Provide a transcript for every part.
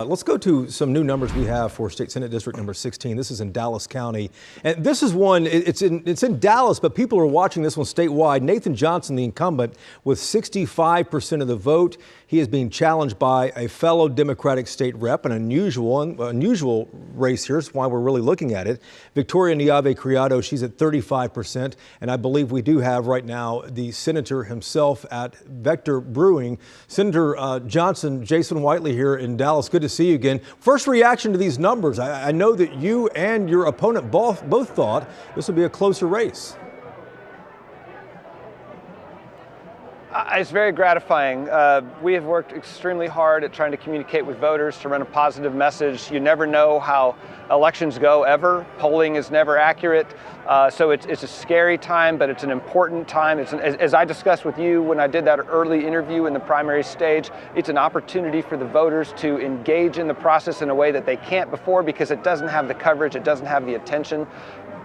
Let's go to some new numbers we have for State Senate District number 16. This is in Dallas County. And this is one, it's in Dallas, but people are watching this one statewide. Nathan Johnson, the incumbent, with 65% of the vote. He is being challenged by a fellow Democratic state rep, an unusual race here. That's why we're really looking at it. Victoria Niave Criado, she's at 35%. And I believe we do have right now the senator himself at Vector Brewing. Senator Johnson, Jason Whiteley here in Dallas. Good to see you again. First reaction to these numbers. I know that you and your opponent both thought this would be a closer race. It's very gratifying. We have worked extremely hard at trying to communicate with voters to run a positive message. You never know how elections go ever. Polling is never accurate. So it's a scary time, but it's an important time. As I discussed with you when I did that early interview in the primary stage, it's an opportunity for the voters to engage in the process in a way that they can't before because it doesn't have the coverage, it doesn't have the attention.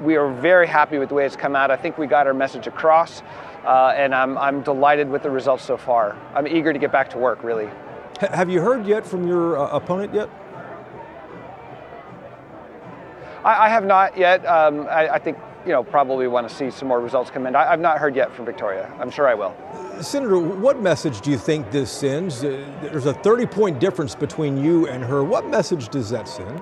We are very happy with the way it's come out. I think we got our message across. And I'm delighted with the results so far. I'm eager to get back to work, really. Have you heard yet from your opponent yet? I have not yet. I think, probably want to see some more results come in. I've not heard yet from Victoria. I'm sure I will. Senator, what message do you think this sends? There's a 30-point difference between you and her. What message does that send?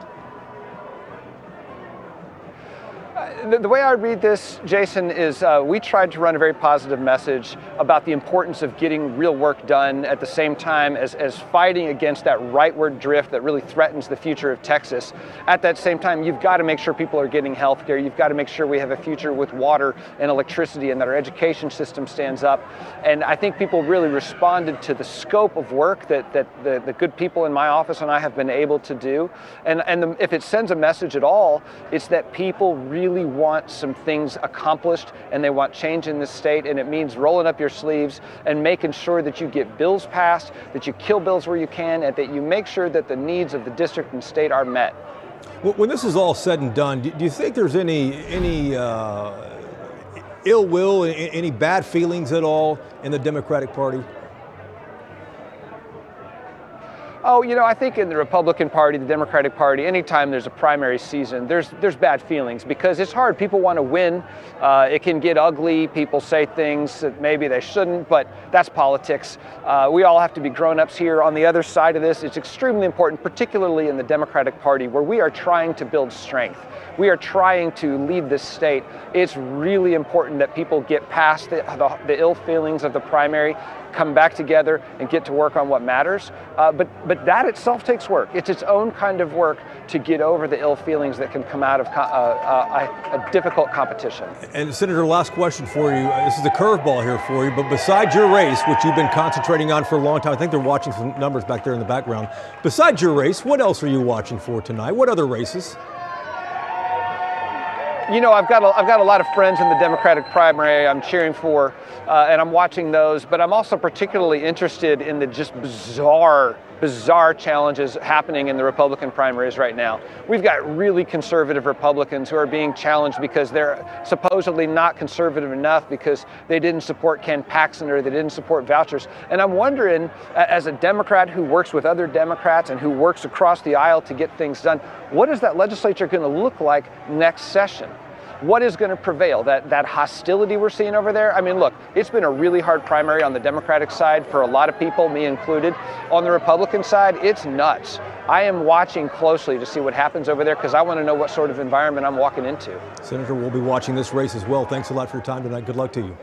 The way I read this, Jason, is we tried to run a very positive message about the importance of getting real work done at the same time as fighting against that rightward drift that really threatens the future of Texas. At that same time, you've got to make sure people are getting health care. You've got to make sure we have a future with water and electricity and that our education system stands up. And I think people really responded to the scope of work that the good people in my office and I have been able to do. And if it sends a message at all, it's that people really want some things accomplished and they want change in this state, and it means rolling up your sleeves and making sure that you get bills passed, that you kill bills where you can, and that you make sure that the needs of the district and state are met. When this is all said and done, do you think there's any ill will, any bad feelings at all in the Democratic Party? Oh, I think in the Republican Party, the Democratic Party, anytime there's a primary season, there's bad feelings because it's hard. People want to win. It can get ugly. People say things that maybe they shouldn't, but that's politics. We all have to be grown-ups here. On the other side of this, it's extremely important, particularly in the Democratic Party, where we are trying to build strength. We are trying to lead this state. It's really important that people get past the ill feelings of the primary, come back together and get to work on what matters. But that itself takes work. It's its own kind of work to get over the ill feelings that can come out of a difficult competition. And Senator, last question for you. This is a curveball here for you, but besides your race, which you've been concentrating on for a long time, I think they're watching some numbers back there in the background. Besides your race, what else are you watching for tonight? What other races? I've got a lot of friends in the Democratic primary I'm cheering for, and I'm watching those, but I'm also particularly interested in the just bizarre challenges happening in the Republican primaries right now. We've got really conservative Republicans who are being challenged because they're supposedly not conservative enough because they didn't support Ken Paxton or they didn't support vouchers. And I'm wondering, as a Democrat who works with other Democrats and who works across the aisle to get things done, what is that legislature going to look like next session? What is going to prevail? That hostility we're seeing over there? I mean, look, it's been a really hard primary on the Democratic side for a lot of people, me included. On the Republican side, it's nuts. I am watching closely to see what happens over there because I want to know what sort of environment I'm walking into. Senator, we'll be watching this race as well. Thanks a lot for your time tonight. Good luck to you.